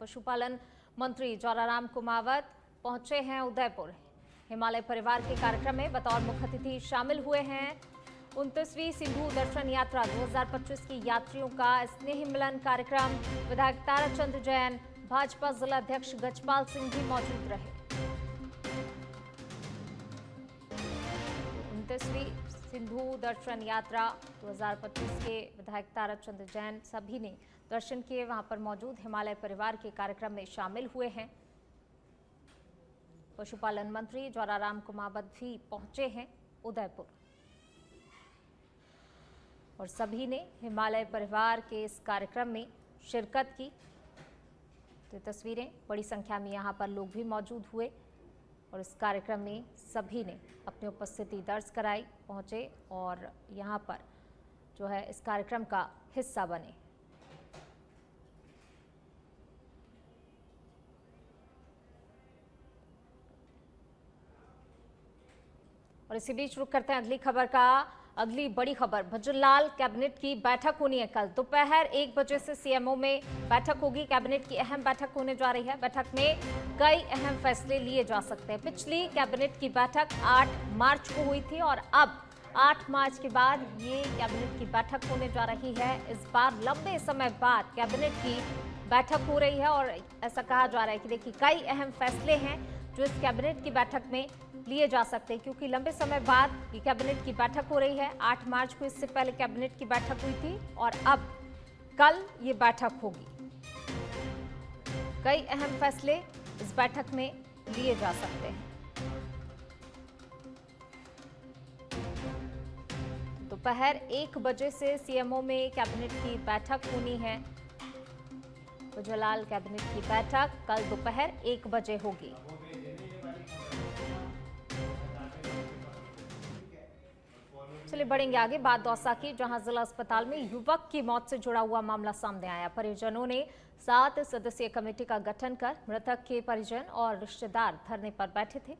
पशुपालन मंत्री जौराराम कुमावत पहुंचे हैं उदयपुर। हिमालय परिवार के कार्यक्रम में बतौर मुख्य अतिथि शामिल हुए हैं। 29वीं सिंधु दर्शन यात्रा 2025 की यात्रियों का स्नेह मिलन कार्यक्रम। विधायक ताराचंद जैन, भाजपा जिला अध्यक्ष गजपाल सिंह भी मौजूद रहे। 29वीं सिंधु दर्शन यात्रा 2025 के विधायक ताराचंद जैन सभी ने दर्शन किए। वहां पर मौजूद हिमालय परिवार के कार्यक्रम में शामिल हुए हैं। पशुपालन मंत्री जौराराम कुमावत भी पहुंचे हैं उदयपुर और सभी ने हिमालय परिवार के इस कार्यक्रम में शिरकत की। तो तस्वीरें, बड़ी संख्या में यहां पर लोग भी मौजूद हुए और इस कार्यक्रम में सभी ने अपनी उपस्थिति दर्ज कराई, पहुंचे और यहां पर जो है इस कार्यक्रम का हिस्सा बने। और इसी बीच रुक करते हैं अगली खबर का। अगली बड़ी खबर, भजनलाल कैबिनेट की बैठक होनी है कल दोपहर 1 बजे से सीएमओ में बैठक होगी। कैबिनेट की अहम बैठक होने जा रही है। बैठक में कई अहम फैसले लिए जा सकते हैं। पिछली कैबिनेट की बैठक 8 मार्च को हुई थी और अब 8 मार्च के बाद ये कैबिनेट की बैठक होने जा रही है। इस बार लंबे समय बाद कैबिनेट की बैठक हो रही है और ऐसा कहा जा रहा है कि देखिए कई अहम फैसले हैं जो इस कैबिनेट की बैठक में लिए जा सकते हैं, क्योंकि लंबे समय बाद ये कैबिनेट की बैठक हो रही है। 8 मार्च को इससे पहले कैबिनेट की बैठक हुई थी और अब कल ये बैठक होगी। कई अहम फैसले इस बैठक में लिए जा सकते हैं। दोपहर 1 बजे से सीएमओ में कैबिनेट की बैठक होनी है। भजनलाल कैबिनेट की बैठक कल दोपहर 1 बजे होगी। चलिए बढ़ेंगे आगे। बात दौसा की, जहां जिला अस्पताल में युवक की मौत से जुड़ा हुआ मामला सामने आया। परिजनों ने 7 सदस्यीय कमेटी का गठन कर मृतक के परिजन और रिश्तेदार धरने पर बैठे थे।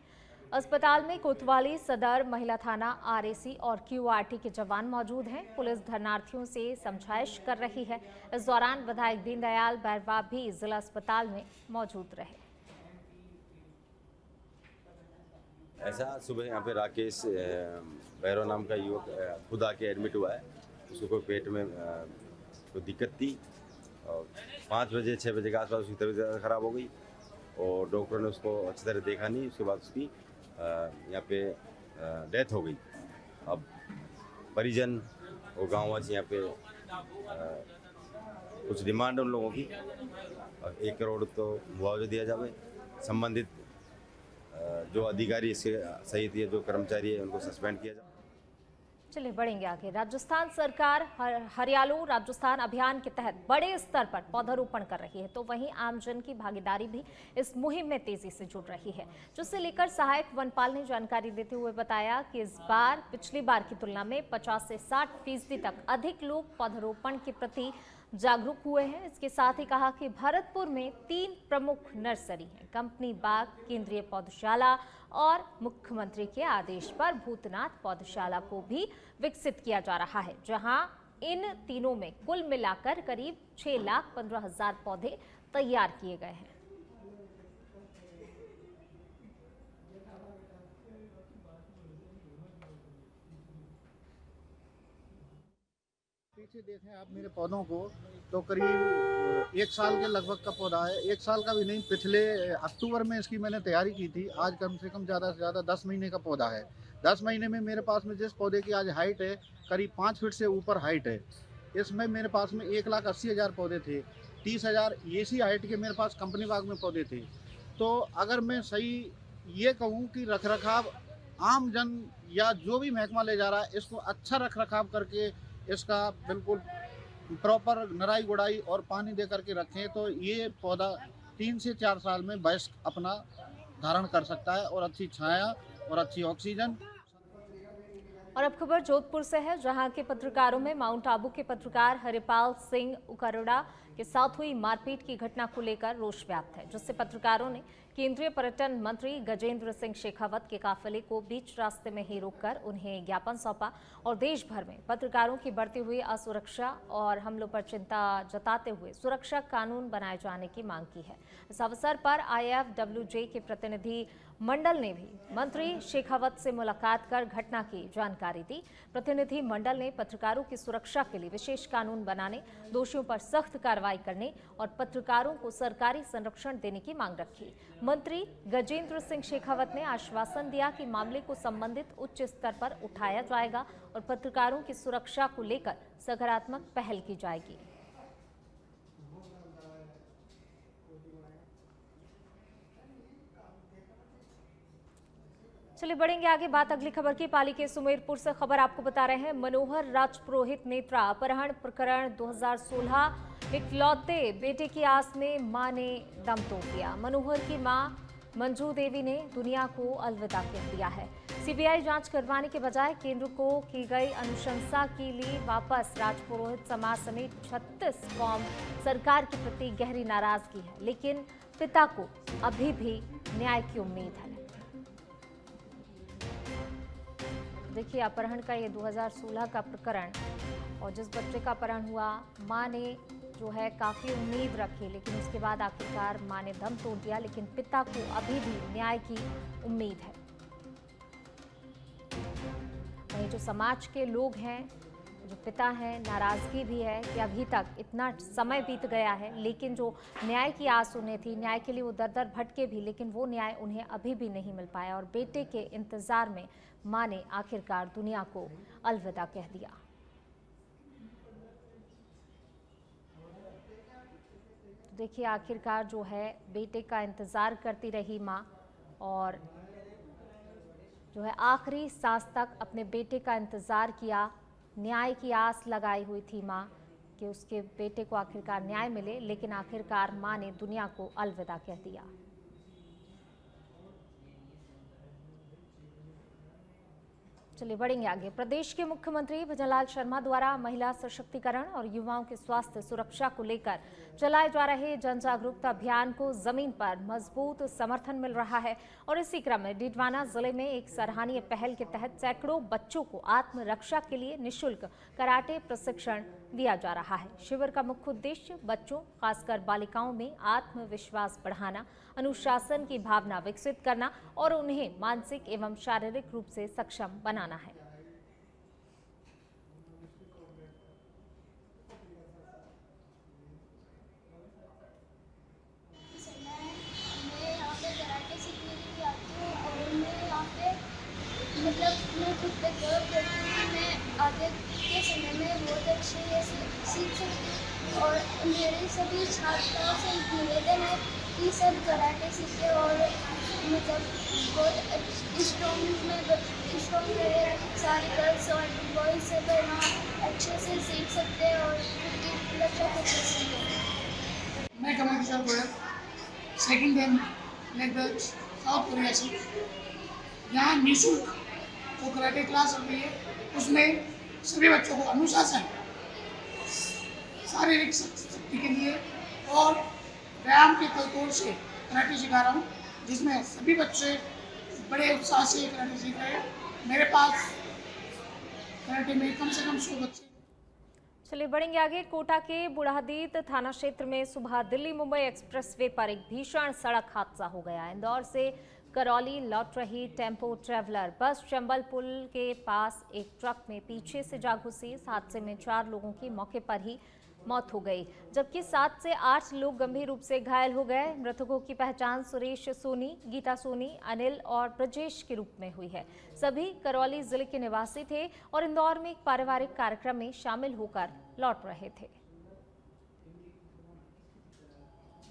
अस्पताल में कोतवाली, सदर, महिला थाना, आरएसी और क्यूआरटी के जवान मौजूद हैं। पुलिस धरनार्थियों से समझाइश कर रही है। इस दौरान विधायक दीनदयाल बैरवा भी जिला अस्पताल में मौजूद रहे। ऐसा सुबह यहाँ पे राकेश भैरव नाम का युवक खुद आके एडमिट हुआ है। उसको कोई पेट में कोई दिक्कत थी और 5 बजे 6 बजे के आसपास उसकी तबीयत ज़्यादा ख़राब हो गई और डॉक्टर ने उसको अच्छी तरह देखा नहीं। उसके बाद उसकी यहाँ पे डेथ हो गई। अब परिजन और गाँववासी यहाँ पे कुछ डिमांड उन लोगों की 1 करोड़ तो मुआवजा दिया जाए। संबंधित जो अधिकारी इसके सहित जो कर्मचारी है उनको सस्पेंड किया जाए। चलिए बढ़ेंगे आगे। राजस्थान सरकार हरियालो राजस्थान अभियान के तहत बड़े स्तर पर पौधारोपण कर रही है, तो वहीं आमजन की भागीदारी भी इस मुहिम में तेजी से जुड़ रही है, जिससे लेकर सहायक वनपाल ने जानकारी देते हुए बताया कि इस बार पिछली बार की तुलना में 50 से 60% तक अधिक लोग पौधारोपण के प्रति जागरूक हुए हैं। इसके साथ ही कहा कि भरतपुर में 3 प्रमुख नर्सरी हैं, कंपनी बाग, केंद्रीय पौधशाला और मुख्यमंत्री के आदेश पर भूतनाथ पौधशाला को भी विकसित किया जा रहा है, जहां इन तीनों में कुल मिलाकर करीब 6,15,000 पौधे तैयार किए गए हैं। पीछे देखें आप मेरे पौधों को तो करीब 1 साल के लगभग का पौधा है। 1 साल का भी नहीं, पिछले अक्टूबर में इसकी मैंने तैयारी की थी। आज कम से कम ज़्यादा से ज़्यादा 10 महीने का पौधा है। 10 महीने में मेरे पास में जिस पौधे की आज हाइट है करीब 5 फीट से ऊपर हाइट है। इसमें मेरे पास में 1,80,000 पौधे थे। 30,000 इसी हाइट के मेरे पास कंपनी बाग में पौधे थे। तो अगर मैं सही ये कहूँ कि रखरखाव आम जन या जो भी महकमा ले जा रहा है, इसको अच्छा रखरखाव करके इसका बिल्कुल प्रॉपर नराई गुड़ाई और पानी दे करके रखें तो ये पौधा 3 से 4 साल में वयस्क अपना धारण कर सकता है और अच्छी छाया और अच्छी ऑक्सीजन। और अब खबर जोधपुर से है, जहां के पत्रकारों में माउंट आबू के पत्रकार हरिपाल सिंह उकरोड़ा के साथ हुई मारपीट की घटना को लेकर रोष व्याप्त है, जिससे पत्रकारों ने केंद्रीय पर्यटन मंत्री गजेंद्र सिंह शेखावत के काफिले को बीच रास्ते में ही रोककर उन्हें ज्ञापन सौंपा और देश भर में पत्रकारों की बढ़ती हुई असुरक्षा और हमलों पर चिंता जताते हुए सुरक्षा कानून बनाए जाने की मांग की है। इस अवसर पर IFWJ के प्रतिनिधि मंडल ने भी मंत्री शेखावत से मुलाकात कर घटना की जानकारी दी। प्रतिनिधि मंडल ने पत्रकारों की सुरक्षा के लिए विशेष कानून बनाने, दोषियों पर सख्त कार्रवाई करने और पत्रकारों को सरकारी संरक्षण देने की मांग रखी। मंत्री गजेंद्र सिंह शेखावत ने आश्वासन दिया कि मामले को संबंधित उच्च स्तर पर उठाया जाएगा और पत्रकारों की सुरक्षा को लेकर सकारात्मक पहल की जाएगी। चलिए बढ़ेंगे आगे, बात अगली खबर की। पाली के सुमेरपुर से खबर आपको बता रहे हैं। मनोहर राजपुरोहित नेत्रा अपहरण प्रकरण 2016, इकलौते बेटे की आस में मां ने दम तोड़ दिया। मनोहर की मां मंजू देवी ने दुनिया को अलविदा कह दिया है। CBI जांच करवाने के बजाय केंद्र को की गई अनुशंसा के लिए वापस राजपुरोहित समाज समेत 36 कौम सरकार के प्रति गहरी नाराजगी है, लेकिन पिता को अभी भी न्याय की उम्मीद है। देखिए, अपहरण का ये 2016 का प्रकरण, और जिस बच्चे का अपहरण हुआ, मां ने जो है काफ़ी उम्मीद रखी, लेकिन उसके बाद आखिरकार मां ने दम तोड़ दिया। लेकिन पिता को अभी भी न्याय की उम्मीद है। वहीं जो समाज के लोग हैं, जो पिता हैं, नाराज़गी भी है कि अभी तक इतना समय बीत गया है, लेकिन जो न्याय की आस उन्हें थी, न्याय के लिए वो दर दर भटके भी, लेकिन वो न्याय उन्हें अभी भी नहीं मिल पाया। और बेटे के इंतज़ार में मां ने आखिरकार दुनिया को अलविदा कह दिया। देखिए, आखिरकार जो है बेटे का इंतज़ार करती रही मां, और जो है आखिरी सांस तक अपने बेटे का इंतज़ार किया। न्याय की आस लगाई हुई थी मां कि उसके बेटे को आखिरकार न्याय मिले, लेकिन आखिरकार मां ने दुनिया को अलविदा कह दिया। चलिए बढ़ेंगे आगे। प्रदेश के मुख्यमंत्री भजनलाल शर्मा द्वारा महिला सशक्तिकरण और युवाओं के स्वास्थ्य सुरक्षा को लेकर चलाए जा रहे जन जागरूकता अभियान को जमीन पर मजबूत समर्थन मिल रहा है, और इसी क्रम में डीडवाना जिले में एक सराहनीय पहल के तहत सैकड़ों बच्चों को आत्मरक्षा के लिए निःशुल्क कराटे प्रशिक्षण दिया जा रहा है। शिविर का मुख्य उद्देश्य बच्चों, खासकर बालिकाओं में आत्मविश्वास बढ़ाना, अनुशासन की भावना विकसित करना और उन्हें मानसिक एवं शारीरिक रूप से सक्षम बनाना है। मतलब मैं खुद पे गर्व करती हूँ। मैं आगे के समय में बहुत अच्छे ये सीख सकती हूँ, और मेरे सभी छात्रों से निवेदन है कि सब कराटे सीखें और मतलब बहुत स्ट्रॉन्ग रहे। सारे गर्ल्स और बॉयज सब है ना अच्छे से सीख सकते हैं और खुद लक्ष्य को कर सकते हैं। मैं Kamal Kishore Goyal, second time black belt South Korea से। यहाँ निःशुल्क वो कराटे क्लास हो रही है, उसमें सभी बच्चों को अनुशासन, शारीरिक शक्ति के लिए और व्यायाम के तौर से कराटे सिखा रहा हूँ, जिसमें सभी बच्चे बड़े उत्साह से कराटे सीख रहे हैं। मेरे पास कराटे में कम से कम 100 बच्चे। चलिए बढ़ेंगे आगे। कोटा के बुढ़ादीत थाना क्षेत्र में सुबह दिल्ली मुंबई एक्सप्रेसवे पर एक भीषण सड़क हादसा हो गया। इंदौर से करौली लौट रही टेम्पो ट्रैवलर बस चंबल पुल के पास एक ट्रक में पीछे से जा घुसी। इस हादसे में 4 लोगों की मौके पर ही मौत हो गई, जबकि 7 से 8 लोग गंभीर रूप से घायल हो गए। मृतकों की पहचान सुरेश सोनी, गीता सोनी, अनिल और ब्रजेश के रूप में हुई है। सभी करौली जिले के निवासी थे और इंदौर में एक पारिवारिक कार्यक्रम में शामिल होकर लौट रहे थे।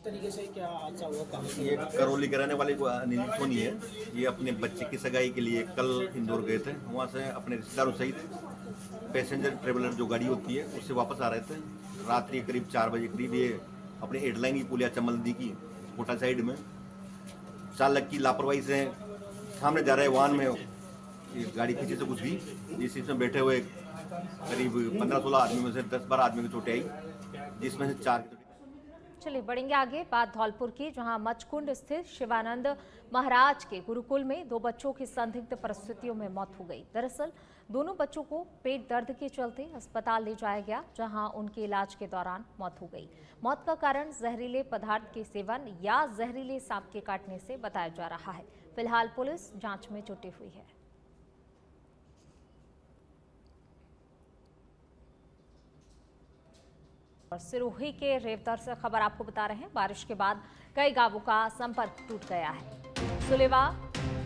तरीके से क्या हादसा हुआ? कहाँ से? ये करौली के रहने वाले को अनिल सोनी है। ये अपने बच्चे की सगाई के लिए कल इंदौर गए थे। वहाँ से अपने रिश्तेदारों सहित पैसेंजर ट्रेवलर जो गाड़ी होती है उससे वापस आ रहे थे। रात्रि करीब 4 बजे करीब ये अपने एयरलाइन की पुलिया चमल नदी की कोटा साइड में चालक की लापरवाही से सामने जा रहे वाहन में ये गाड़ी पीछे से घुस गई, जिसमें बैठे हुए करीब 15-16 आदमी में से 10-12 आदमी की चोटें आई, जिसमें से 4 चलिए बढ़ेंगे आगे। बात धौलपुर की, जहां मचकुंड स्थित शिवानंद महाराज के गुरुकुल में 2 बच्चों की संदिग्ध परिस्थितियों में मौत हो गई। दरअसल दोनों बच्चों को पेट दर्द के चलते अस्पताल ले जाया गया, जहां उनके इलाज के दौरान मौत हो गई। मौत का कारण जहरीले पदार्थ के सेवन या जहरीले सांप के काटने से बताया जा रहा है। फिलहाल पुलिस जांच में जुटी हुई है। और सिरोही के रेवतर से खबर आपको बता रहे हैं। बारिश के बाद कई गांवों का संपर्क टूट गया है। सुलेवा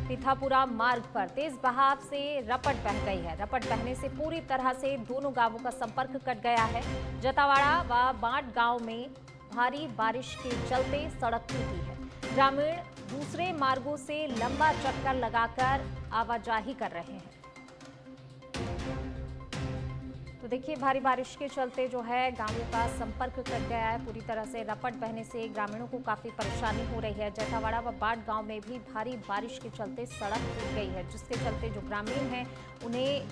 पिथापुरा मार्ग पर तेज बहाव से रपट बह गई है। रपट बहने से पूरी तरह से दोनों गांवों का संपर्क कट गया है। जतावाड़ा व बांट गांव में भारी बारिश के चलते सड़क टूटी है। ग्रामीण दूसरे मार्गों से लंबा चक्कर लगाकर आवाजाही कर रहे हैं। तो देखिए, भारी बारिश के चलते जो है गांवों का संपर्क कट गया है। पूरी तरह से रपट बहने से ग्रामीणों को काफी परेशानी हो रही है। जैतावाड़ा व बाट गांव में भी भारी बारिश के चलते सड़क टूट गई है, जिसके चलते जो ग्रामीण हैं उन्हें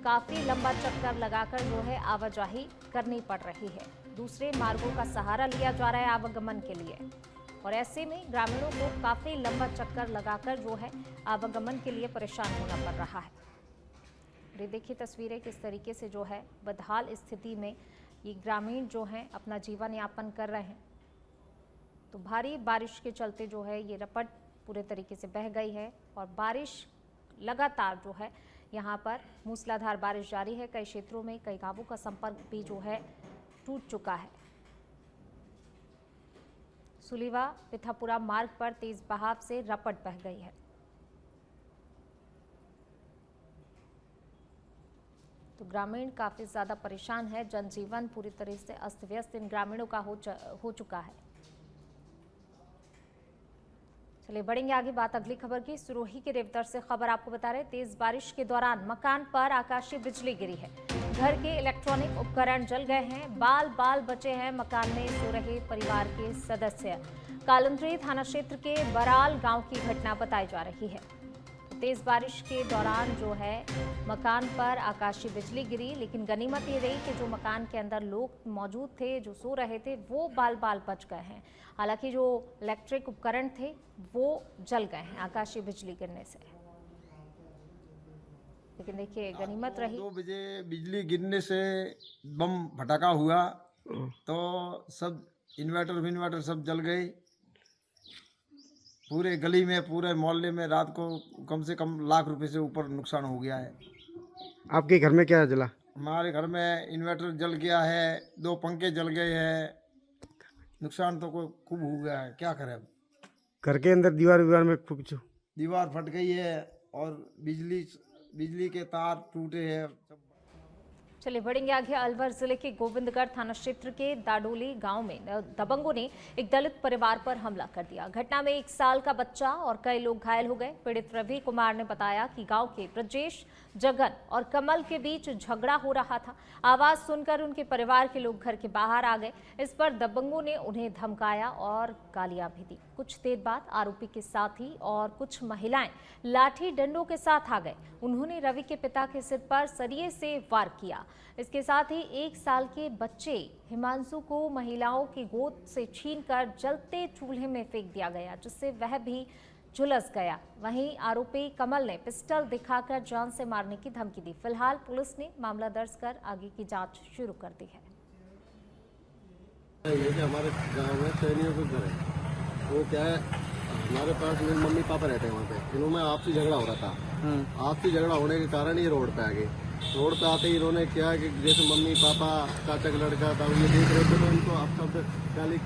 काफी लंबा चक्कर लगाकर जो है आवाजाही करनी पड़ रही है। दूसरे मार्गों का सहारा लिया जा रहा है आवागमन के लिए, और ऐसे में ग्रामीणों को काफी लंबा चक्कर लगाकर जो है आवागमन के लिए परेशान होना पड़ रहा है। ये देखिए तस्वीरें किस तरीके से जो है बदहाल स्थिति में ये ग्रामीण जो हैं अपना जीवन यापन कर रहे हैं। तो भारी बारिश के चलते जो है ये रपट पूरे तरीके से बह गई है, और बारिश लगातार जो है यहाँ पर मूसलाधार बारिश जारी है। कई क्षेत्रों में कई गांवों का संपर्क भी जो है टूट चुका है। सुलीवा पिथापुरा मार्ग पर तेज बहाव से रपट बह गई है। तो ग्रामीण काफी ज्यादा परेशान है। जनजीवन पूरी तरह से अस्त व्यस्त इन ग्रामीणों का हो चुका है। चलिए बढ़ेंगे आगे। बात अगली खबर की। सिरोही के रेवतर से खबर आपको बता रहे, तेज बारिश के दौरान मकान पर आकाशीय बिजली गिरी है। घर के इलेक्ट्रॉनिक उपकरण जल गए हैं। बाल बचे हैं मकान में सो रहे परिवार के सदस्य। कालंद्री थाना क्षेत्र के बराल गांव की घटना बताई जा रही है। तेज बारिश के दौरान जो है मकान पर आकाशीय बिजली गिरी, लेकिन गनीमत ये रही कि जो मकान के अंदर लोग मौजूद थे, जो सो रहे थे, वो बाल बच गए हैं। हालांकि जो इलेक्ट्रिक उपकरण थे वो जल गए हैं आकाशीय बिजली गिरने से। लेकिन देखिए गनीमत रही। 2 बजे बिजली गिरने से बम फटाका हुआ तो सब इन्वर्टर सब जल गए। पूरे गली में, पूरे मोहल्ले में रात को कम से कम लाख रुपए से ऊपर नुकसान हो गया है। आपके घर में क्या जला? हमारे घर में इन्वर्टर जल गया है, 2 पंखे जल गए हैं। नुकसान तो खूब हो गया है, क्या करें अब। घर के अंदर दीवार में कुछ दीवार फट गई है और बिजली के तार टूटे हैं। चलिए बढ़ेंगे आगे। अलवर जिले के गोविंदगढ़ थाना क्षेत्र के दाडोली गांव में दबंगों ने एक दलित परिवार पर हमला कर दिया। घटना में 1 साल का बच्चा और कई लोग घायल हो गए। पीड़ित रवि कुमार ने बताया कि गांव के ब्रजेश, जगन और कमल के बीच झगड़ा हो रहा था। आवाज सुनकर उनके परिवार के लोग घर के बाहर आ गए। इस पर दबंगों ने उन्हें धमकाया और गालियां भी दी। कुछ देर बाद आरोपी के साथी और कुछ महिलाएं लाठी डंडों के साथ आ गए। उन्होंने रवि के पिता के सिर पर सरिये से वार किया। इसके साथ ही 1 साल के बच्चे हिमांशु को महिलाओं की गोद से छीनकर जलते चूल्हे में फेंक दिया गया, जिससे वह भी झुलस गया। वहीं आरोपी कमल ने पिस्टल दिखाकर जान से मारने की धमकी दी। फिलहाल पुलिस ने मामला दर्ज कर आगे की जांच शुरू कर दी है। ये कि हमारे गांव में सैनियों के घर है, वो क्या है, हमारे पास मेरे मम्मी पापा रहते हैं वहाँ पे। इन्होंने आपसी झगड़ा हो रहा था। आपसी झगड़ा होने के कारण ये रोड पे आ गए। रोड पे आते ही इन्होंने क्या कि जैसे मम्मी पापा चाचा का लड़का था ये देख रहे थे, तो इनको आप सब गाली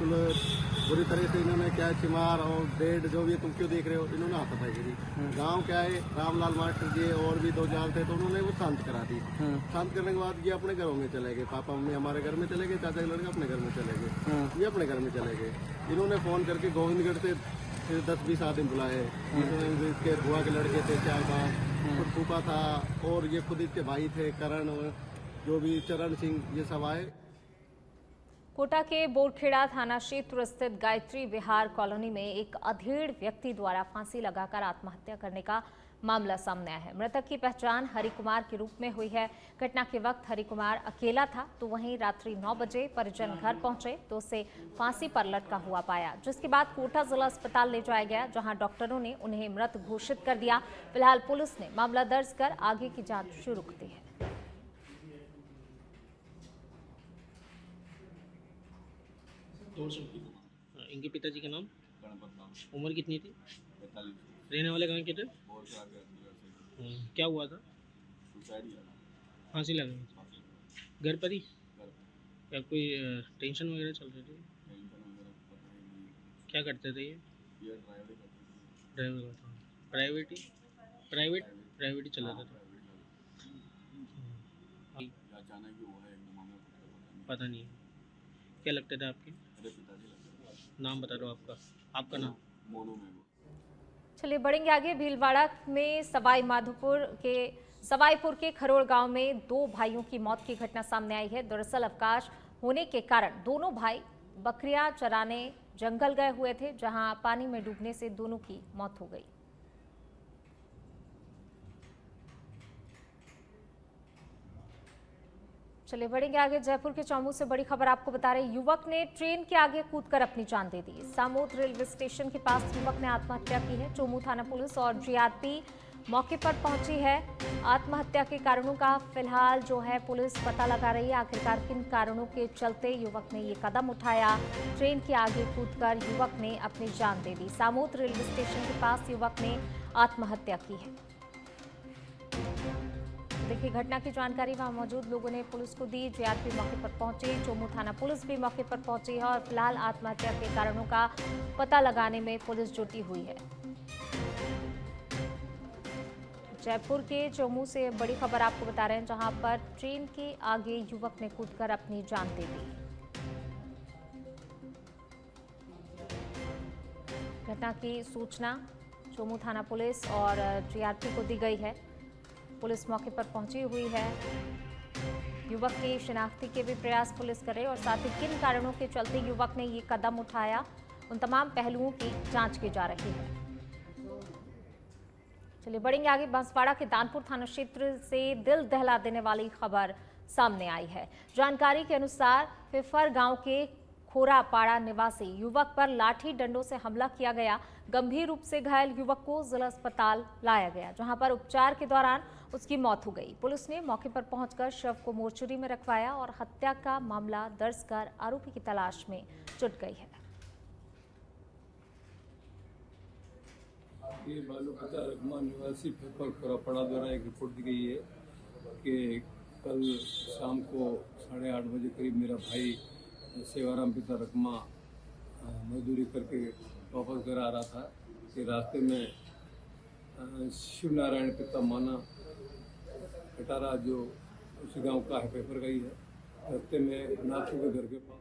बुरी तरह से इन्होंने क्या चिमार और बेड जो भी तुम क्यों देख रहे हो, इन्होंने हाथापाई करी। गांव क्या है, रामलाल मास्टर जी और भी 2 जाल थे, तो उन्होंने वो शांत करा दी। शांत करने के बाद ये अपने घरों में चले गए। पापा मम्मी हमारे घर में चले गए, चाचा का लड़का अपने घर में चले गए, ये अपने घर में चले गए। इन्होंने फोन करके गोविंदगढ़ से 10-20 आदमी बुलाए। इसके बुआ के लड़के थे, 4-5 खुद फूफा था, और ये खुद इसके भाई थे करण, जो भी चरण सिंह, ये सब आए। कोटा के बोरखेड़ा थाना क्षेत्र स्थित गायत्री विहार कॉलोनी में एक अधेड़ व्यक्ति द्वारा फांसी लगाकर आत्महत्या करने का मामला सामने आया है। मृतक की पहचान हरि कुमार के रूप में हुई है। घटना के वक्त हरि कुमार अकेला था, तो वहीं रात्रि 9 बजे परिजन घर पहुंचे तो उसे फांसी पर लटका हुआ पाया, जिसके बाद कोटा जिला अस्पताल ले जाया गया, जहां डॉक्टरों ने उन्हें मृत घोषित कर दिया। फिलहाल पुलिस ने मामला दर्ज कर आगे की जांच शुरू कर दी है। इनके पिताजी का नाम? उम्र कितनी थी? रहने वाले कहाँ के थे? क्या हुआ था? फांसी लगी घर पर ही? क्या कोई टेंशन वगैरह चल रही थी? क्या करते थे ये? ड्राइवर करते थे। प्राइवेट ही चलाता था। पता नहीं क्या लगता था आपके? नाम बता दो आपका नाम। चलिए बढ़ेंगे आगे। भीलवाड़ा में सवाईपुर के खरोड़ गांव में 2 भाइयों की मौत की घटना सामने आई है। दरअसल अवकाश होने के कारण दोनों भाई बकरियां चराने जंगल गए हुए थे, जहां पानी में डूबने से दोनों की मौत हो गई। चलिए बढ़ेंगे आगे। जयपुर के चौमू से बड़ी खबर आपको बता रहे, युवक ने ट्रेन के आगे कूदकर अपनी जान दे दी। सामोद रेलवे स्टेशन के पास युवक ने आत्महत्या की है। चौमू थाना पुलिस और जीआरपी मौके पर पहुंची है। आत्महत्या के कारणों का फिलहाल जो है पुलिस पता लगा रही है। आखिरकार किन कारणों के चलते युवक ने ये कदम उठाया। ट्रेन के आगे कूदकर युवक ने अपनी जान दे दी। सामोद रेलवे स्टेशन के पास युवक ने आत्महत्या की है। देखिए घटना की जानकारी वहां मौजूद लोगों ने पुलिस को दी। जीआरपी मौके पर पहुंची, चौमू थाना पुलिस भी मौके पर पहुंची है और फिलहाल आत्महत्या के कारणों का पता लगाने में पुलिस जुटी हुई है। जयपुर के चौमू से बड़ी खबर आपको बता रहे हैं, जहां पर ट्रेन के आगे युवक ने कूदकर अपनी जान दे दी। घटना की सूचना चौमू थाना पुलिस और जीआरपी को दी गई है। पुलिस मौके पर पहुंची हुई है। युवक की शिनाख्ती के भी प्रयास पुलिस करे और साथ ही किन कारणों के चलते युवक ने ये कदम उठाया, उन तमाम पहलुओं की जांच की जा रही है। चलिए बढ़ेंगे आगे। बांसवाड़ा के दानपुर थाना क्षेत्र से दिल दहला देने वाली खबर सामने आई है। जानकारी के अनुसार फिफर गांव के खोरापाड़ा निवासी युवक पर लाठी डंडों से हमला किया गया। गंभीर रूप से घायल युवक को जिला अस्पताल लाया गया, जहां पर उपचार के दौरान उसकी मौत हो गई। पुलिस ने मौके पर पहुंचकर शव को मोर्चरी में रखवाया और हत्या का मामला दर्ज कर आरोपी की तलाश में जुट गई है। ये बालूपता रकमा निवासी फिफर खोरापाड़ा द्वारा एक रिपोर्ट दी गई है कि कल शाम को 8:30 बजे करीब मेरा भाई सेवाराम पिता रकमा मजदूरी करके वापस घर आ रहा था कि रास्ते में शिव नारायण पिता माना कटारा जो उस गांव का है पेपर गई है, रास्ते में नाथू के घर के पास।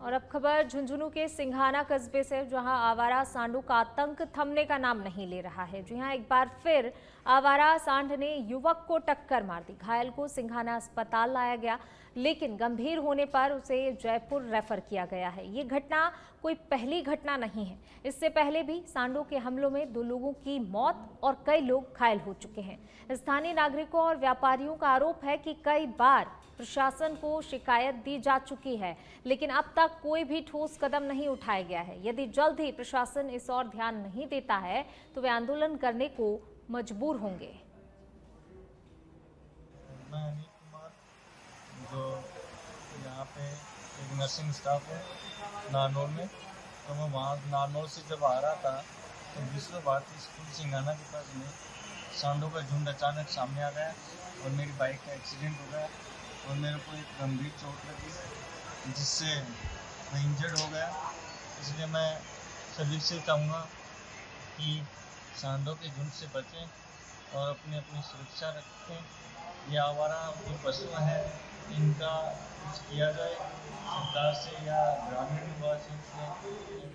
और अब खबर झुंझुनू के सिंघाना कस्बे से, जहां आवारा सांडों का आतंक थमने का नाम नहीं ले रहा है। जी हां, एक बार फिर आवारा सांड ने युवक को टक्कर मार दी। घायल को सिंघाना अस्पताल लाया गया, लेकिन गंभीर होने पर उसे जयपुर रेफर किया गया है। ये घटना कोई पहली घटना नहीं है। इससे पहले भी सांडों के हमलों में 2 लोगों की मौत और कई लोग घायल हो चुके हैं। स्थानीय नागरिकों और व्यापारियों का आरोप है कि कई बार प्रशासन को शिकायत दी जा चुकी है, लेकिन अब तक कोई भी ठोस कदम नहीं उठाया गया है। यदि जल्द ही प्रशासन इस ओर ध्यान नहीं देता है तो वे आंदोलन करने को मजबूर होंगे। मैं अनिल कुमार, जो यहाँ पे एक नर्सिंग स्टाफ है नारनौल में, तो मैं वहाँ नारनौल से जब आ रहा था तो विश्व भारती स्कूल सिंघाना के पास में सांडों का झुंड अचानक सामने आ गया और मेरी बाइक का एक्सीडेंट हो गया और मेरे को एक गंभीर चोट लगी, जिससे मैं इंजर्ड हो गया। इसलिए मैं सभी से चाहूँगा कि सांडों के झुंड से बचें और अपनी सुरक्षा रखें। ये आवारा जो पशु हैं इनका कुछ किया जाए सरकार से या ग्रामीण निवासियों से।